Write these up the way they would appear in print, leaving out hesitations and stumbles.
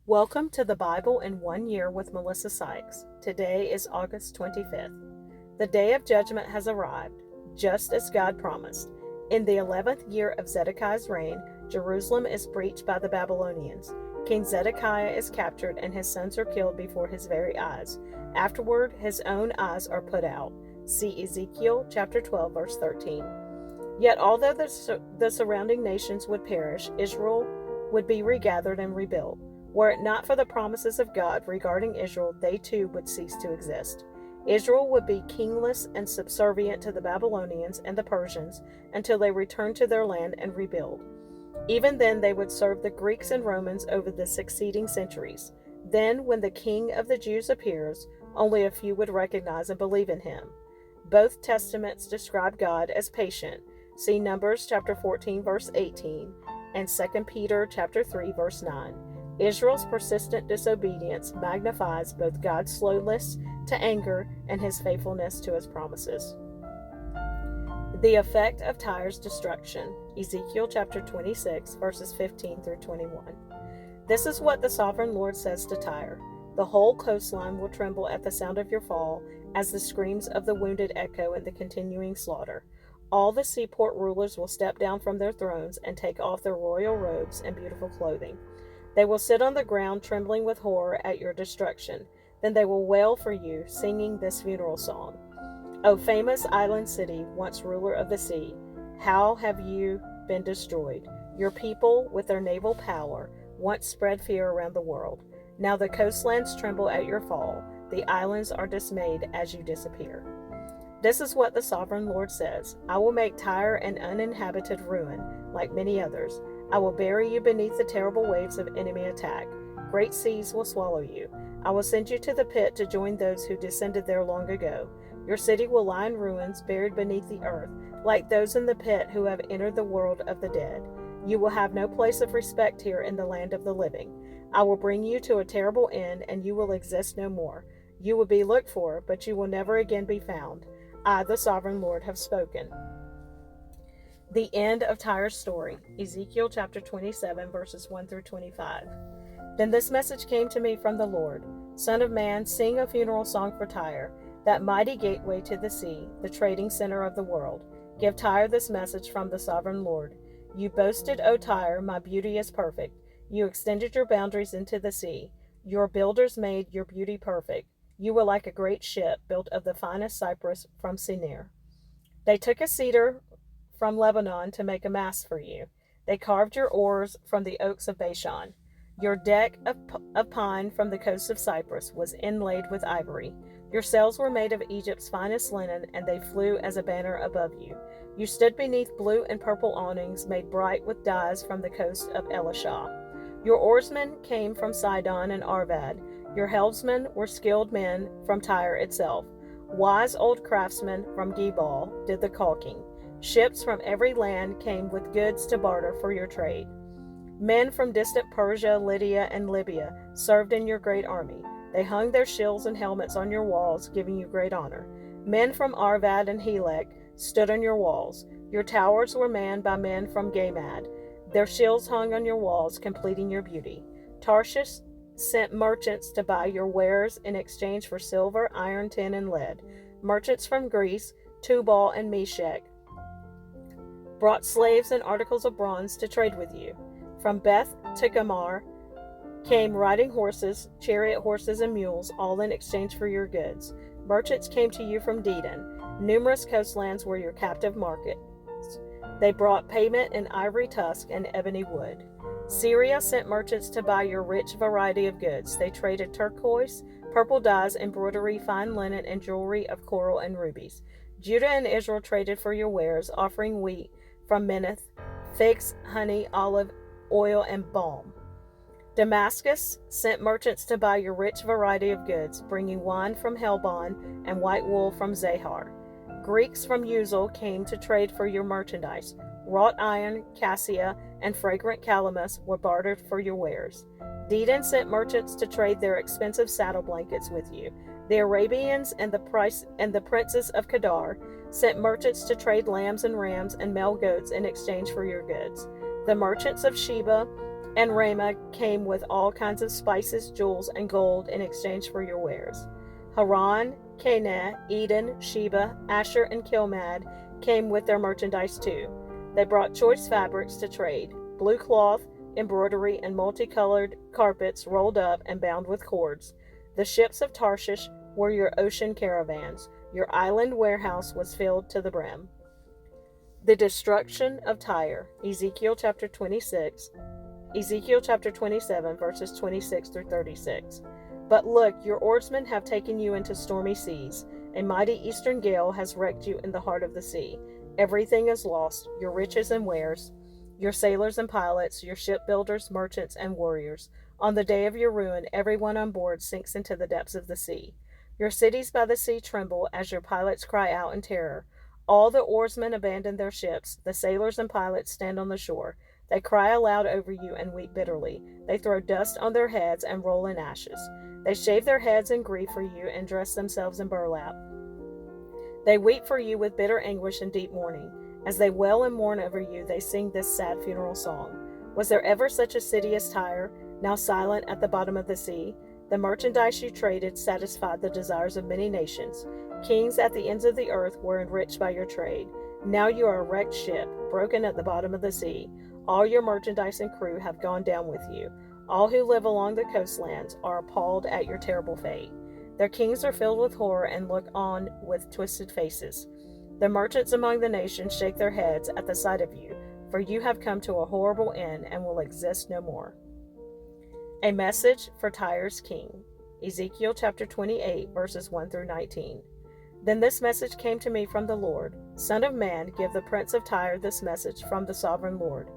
Welcome to the Bible in 1 Year with Melissa Sykes. Today is August 25th. The day of judgment has arrived, just as God promised. In the 11th year of Zedekiah's reign, Jerusalem is breached by the Babylonians. King Zedekiah is captured and his sons are killed before his very eyes. Afterward, his own eyes are put out. See Ezekiel chapter 12, verse 13. Yet although the surrounding nations would perish, Israel would be regathered and rebuilt. Were it not for the promises of God regarding Israel, they too would cease to exist. Israel would be kingless and subservient to the Babylonians and the Persians until they returned to their land and rebuild. Even then, they would serve the Greeks and Romans over the succeeding centuries. Then, when the King of the Jews appears, only a few would recognize and believe in him. Both testaments describe God as patient. See Numbers chapter 14, verse 18, and 2 Peter chapter 3, verse 9. Israel's persistent disobedience magnifies both God's slowness to anger and his faithfulness to his promises. The effect of Tyre's destruction, Ezekiel chapter 26, verses 15 through 21. This is what the sovereign Lord says to Tyre. The whole coastline will tremble at the sound of your fall, as the screams of the wounded echo in the continuing slaughter. All the seaport rulers will step down from their thrones and take off their royal robes and beautiful clothing. They will sit on the ground trembling with horror at your destruction. Then they will wail for you, singing this funeral song. O famous island city, once ruler of the sea, how have you been destroyed? Your people, with their naval power, once spread fear around the world. Now the coastlands tremble at your fall. The islands are dismayed as you disappear. This is what the sovereign Lord says. I will make Tyre an uninhabited ruin, like many others. I will bury you beneath the terrible waves of enemy attack. Great seas will swallow you. I will send you to the pit to join those who descended there long ago. Your city will lie in ruins, buried beneath the earth, like those in the pit who have entered the world of the dead. You will have no place of respect here in the land of the living. I will bring you to a terrible end, and you will exist no more. You will be looked for, but you will never again be found. I, the sovereign Lord, have spoken. The end of Tyre's story, Ezekiel chapter 27, verses 1 through 25. Then this message came to me from the Lord. Son of man, sing a funeral song for Tyre, that mighty gateway to the sea, the trading center of the world. Give Tyre this message from the sovereign Lord. You boasted, O Tyre, my beauty is perfect. You extended your boundaries into the sea. Your builders made your beauty perfect. You were like a great ship built of the finest cypress from Sinir. They took a cedar from Lebanon to make a mast for you. They carved your oars from the oaks of Bashan. Your deck of pine from the coast of Cyprus was inlaid with ivory. Your sails were made of Egypt's finest linen, and they flew as a banner above you. You stood beneath blue and purple awnings made bright with dyes from the coast of Elishah. Your oarsmen came from Sidon and Arvad. Your helmsmen were skilled men from Tyre itself. Wise old craftsmen from Gebal did the caulking. Ships from every land came with goods to barter for your trade. Men from distant Persia, Lydia, and Libya served in your great army. They hung their shields and helmets on your walls, giving you great honor. Men from Arvad and Helek stood on your walls. Your towers were manned by men from Gamad. Their shields hung on your walls, completing your beauty. Tarshish sent merchants to buy your wares in exchange for silver, iron, tin, and lead. Merchants from Greece, Tubal, and Meshech brought slaves and articles of bronze to trade with you. From Beth to Gamar came riding horses, chariot horses, and mules, all in exchange for your goods. Merchants came to you from Dedan. Numerous coastlands were your captive markets. They brought payment in ivory tusk and ebony wood. Syria sent merchants to buy your rich variety of goods. They traded turquoise, purple dyes, embroidery, fine linen, and jewelry of coral and rubies. Judah and Israel traded for your wares, offering wheat from Minnith, figs, honey, olive oil, and balm. Damascus sent merchants to buy your rich variety of goods, bringing wine from Helbon and white wool from Zahar. Greeks from Uzal came to trade for your merchandise. Wrought iron, cassia, and fragrant calamus were bartered for your wares. Dedan sent merchants to trade their expensive saddle blankets with you. The Arabians and the princes of Kedar sent merchants to trade lambs and rams and male goats in exchange for your goods. The merchants of Sheba and Ramah came with all kinds of spices, jewels, and gold in exchange for your wares. Haran, Canaan, Eden, Sheba, Asher, and Kilmad came with their merchandise too. They brought choice fabrics to trade, blue cloth, embroidery, and multicolored carpets rolled up and bound with cords. The ships of Tarshish were your ocean caravans. Your island warehouse was filled to the brim. The destruction of Tyre, Ezekiel chapter 27, verses 26 through 36. But look, your oarsmen have taken you into stormy seas. A mighty eastern gale has wrecked you in the heart of the sea. Everything is lost, your riches and wares, your sailors and pilots, your shipbuilders, merchants, and warriors. On the day of your ruin, everyone on board sinks into the depths of the sea. Your cities by the sea tremble as your pilots cry out in terror. All the oarsmen abandon their ships. The sailors and pilots stand on the shore. They cry aloud over you and weep bitterly. They throw dust on their heads and roll in ashes. They shave their heads in grief for you and dress themselves in burlap. They weep for you with bitter anguish and deep mourning. As they wail and mourn over you, they sing this sad funeral song. Was there ever such a city as Tyre, now silent at the bottom of the sea? The merchandise you traded satisfied the desires of many nations. Kings at the ends of the earth were enriched by your trade. Now you are a wrecked ship, broken at the bottom of the sea. All your merchandise and crew have gone down with you. All who live along the coastlands are appalled at your terrible fate. Their kings are filled with horror and look on with twisted faces. The merchants among the nations shake their heads at the sight of you, for you have come to a horrible end and will exist no more. A message for Tyre's king. Ezekiel chapter 28, verses 1 through 19. Then this message came to me from the Lord. Son of man, give the prince of Tyre this message from the sovereign Lord.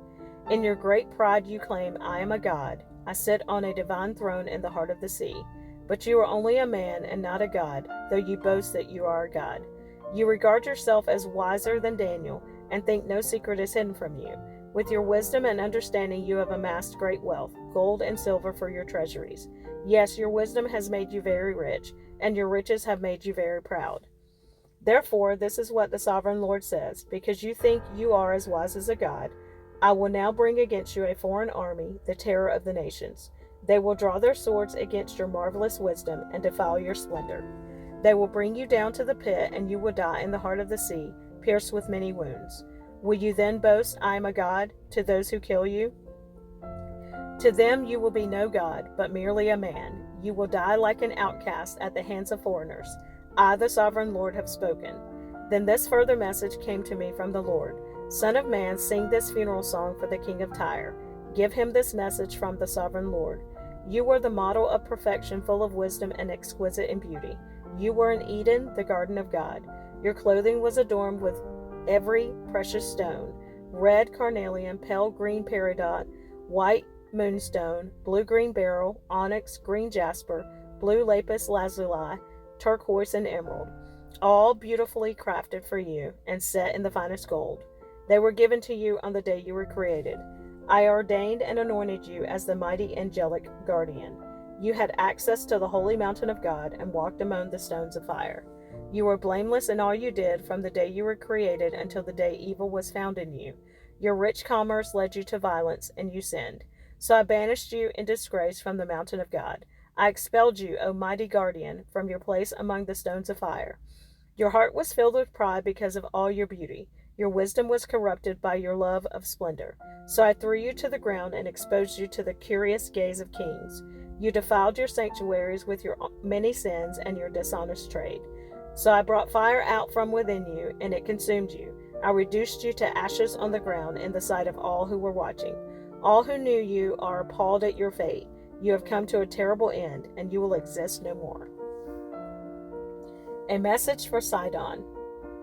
In your great pride you claim, I am a god. I sit on a divine throne in the heart of the sea. But you are only a man and not a god, though you boast that you are a god. You regard yourself as wiser than Daniel, and think no secret is hidden from you. With your wisdom and understanding you have amassed great wealth, gold and silver for your treasuries. Yes, your wisdom has made you very rich, and your riches have made you very proud. Therefore, this is what the sovereign Lord says, because you think you are as wise as a god, I will now bring against you a foreign army, the terror of the nations. They will draw their swords against your marvelous wisdom and defile your splendor. They will bring you down to the pit, and you will die in the heart of the sea, pierced with many wounds. Will you then boast, I am a god, to those who kill you? To them you will be no god, but merely a man. You will die like an outcast at the hands of foreigners. I, the sovereign Lord, have spoken. Then this further message came to me from the Lord. Son of man, sing this funeral song for the king of Tyre. Give him this message from the sovereign Lord. You were the model of perfection, full of wisdom and exquisite in beauty. You were in Eden, the garden of God. Your clothing was adorned with every precious stone, red carnelian, pale green peridot, white moonstone, blue-green beryl, onyx, green jasper, blue lapis lazuli, turquoise, and emerald, all beautifully crafted for you and set in the finest gold. They were given to you on the day you were created. I ordained and anointed you as the mighty angelic guardian. You had access to the holy mountain of God and walked among the stones of fire. You were blameless in all you did from the day you were created until the day evil was found in you. Your rich commerce led you to violence, and you sinned. So I banished you in disgrace from the mountain of God. I expelled you, O mighty guardian, from your place among the stones of fire. Your heart was filled with pride because of all your beauty. Your wisdom was corrupted by your love of splendor. So I threw you to the ground and exposed you to the curious gaze of kings. You defiled your sanctuaries with your many sins and your dishonest trade. So I brought fire out from within you, and it consumed you. I reduced you to ashes on the ground in the sight of all who were watching. All who knew you are appalled at your fate. You have come to a terrible end, and you will exist no more. A message for Sidon.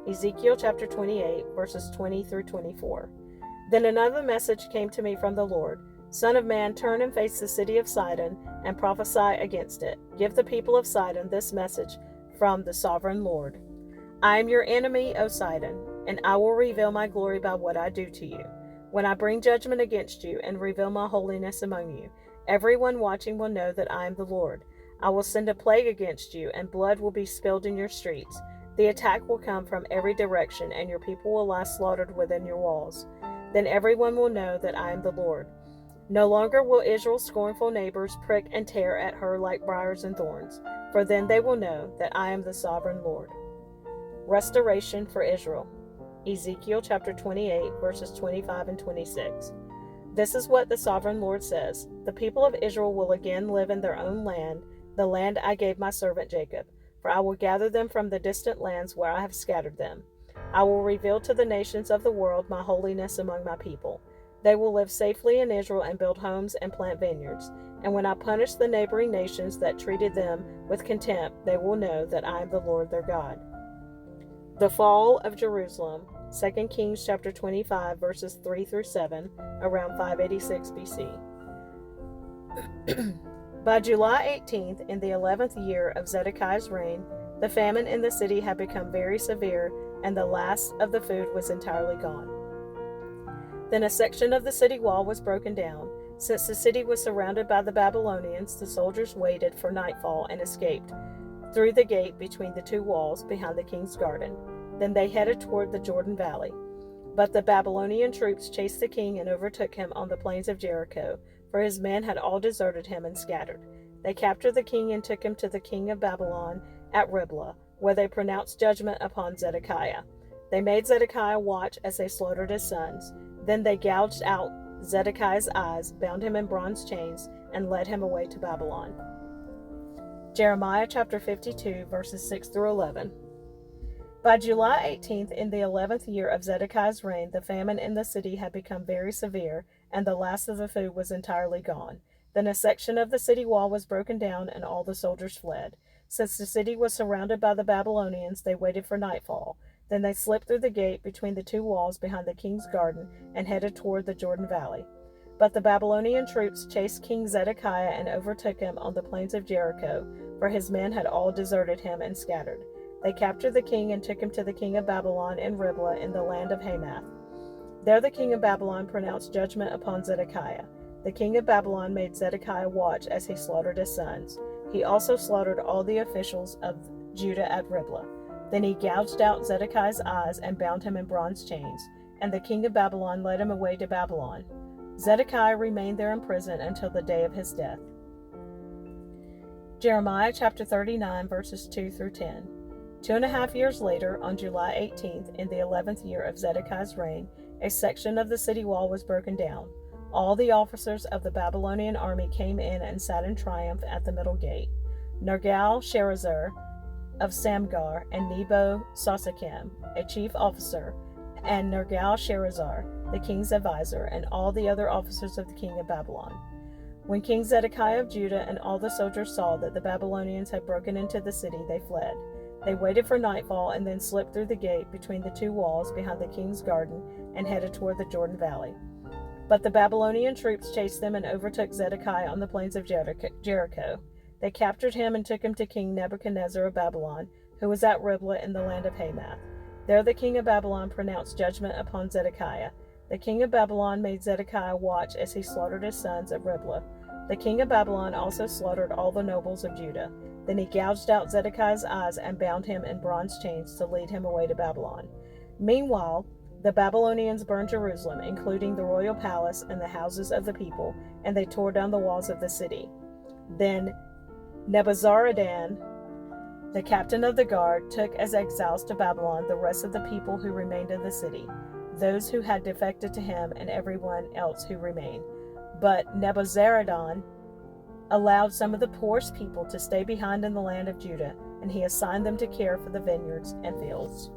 Ezekiel chapter 28, verses 20 through 24. Then another message came to me from the Lord. Son of man, turn and face the city of Sidon and prophesy against it. Give the people of Sidon this message from the sovereign Lord. I am your enemy, O Sidon, and I will reveal my glory by what I do to you. When I bring judgment against you and reveal my holiness among you, everyone watching will know that I am the Lord. I will send a plague against you, and blood will be spilled in your streets. The attack will come from every direction, and your people will lie slaughtered within your walls. Then everyone will know that I am the Lord. No longer will Israel's scornful neighbors prick and tear at her like briars and thorns, for then they will know that I am the sovereign Lord. Restoration for Israel. Ezekiel chapter 28, verses 25 and 26. This is what the sovereign Lord says: the people of Israel will again live in their own land, the land I gave my servant Jacob, for I will gather them from the distant lands where I have scattered them. I will reveal to the nations of the world my holiness among my people. They will live safely in Israel and build homes and plant vineyards. And when I punish the neighboring nations that treated them with contempt, they will know that I am the Lord their God. The fall of Jerusalem. 2 Kings chapter 25, verses 3 through 7, around 586 BC. By July 18th, in the 11th year of Zedekiah's reign, the famine in the city had become very severe, and the last of the food was entirely gone. Then a section of the city wall was broken down. Since the city was surrounded by the Babylonians, the soldiers waited for nightfall and escaped through the gate between the two walls behind the king's garden. Then they headed toward the Jordan Valley. But the Babylonian troops chased the king and overtook him on the plains of Jericho, for his men had all deserted him and scattered. They captured the king and took him to the king of Babylon at Riblah, where they pronounced judgment upon Zedekiah. They made Zedekiah watch as they slaughtered his sons. Then they gouged out Zedekiah's eyes, bound him in bronze chains, and led him away to Babylon. Jeremiah chapter 52, verses 6 through 11. By July 18th, in the 11th year of Zedekiah's reign, the famine in the city had become very severe, and the last of the food was entirely gone. Then a section of the city wall was broken down, and all the soldiers fled. Since the city was surrounded by the Babylonians, they waited for nightfall. Then they slipped through the gate between the two walls behind the king's garden and headed toward the Jordan Valley. But the Babylonian troops chased King Zedekiah and overtook him on the plains of Jericho, for his men had all deserted him and scattered. They captured the king and took him to the king of Babylon in Riblah in the land of Hamath. There the king of Babylon pronounced judgment upon Zedekiah. The king of Babylon made Zedekiah watch as he slaughtered his sons. He also slaughtered all the officials of Judah at Riblah. Then he gouged out Zedekiah's eyes and bound him in bronze chains, and the king of Babylon led him away to Babylon. Zedekiah remained there in prison until the day of his death. Jeremiah chapter 39, verses 2 through 10. 2.5 years later, on July 18th, in the 11th year of Zedekiah's reign, a section of the city wall was broken down. All the officers of the Babylonian army came in and sat in triumph at the middle gate. Nergal-Sharezer of Samgar and Nebo-Sasakim, a chief officer, and Nergal-Sharezer, the king's advisor, and all the other officers of the king of Babylon. When King Zedekiah of Judah and all the soldiers saw that the Babylonians had broken into the city, they fled. They waited for nightfall and then slipped through the gate between the two walls behind the king's garden and headed toward the Jordan Valley. But the Babylonian troops chased them and overtook Zedekiah on the plains of Jericho. They captured him and took him to King Nebuchadnezzar of Babylon, who was at Riblah in the land of Hamath. There the king of Babylon pronounced judgment upon Zedekiah. The king of Babylon made Zedekiah watch as he slaughtered his sons at Riblah. The king of Babylon also slaughtered all the nobles of Judah. Then he gouged out Zedekiah's eyes and bound him in bronze chains to lead him away to Babylon. Meanwhile, the Babylonians burned Jerusalem, including the royal palace and the houses of the people, and they tore down the walls of the city. Then Nebuzaradan, the captain of the guard, took as exiles to Babylon the rest of the people who remained in the city, those who had defected to him and everyone else who remained. But Nebuzaradan allowed some of the poorest people to stay behind in the land of Judah, and he assigned them to care for the vineyards and fields.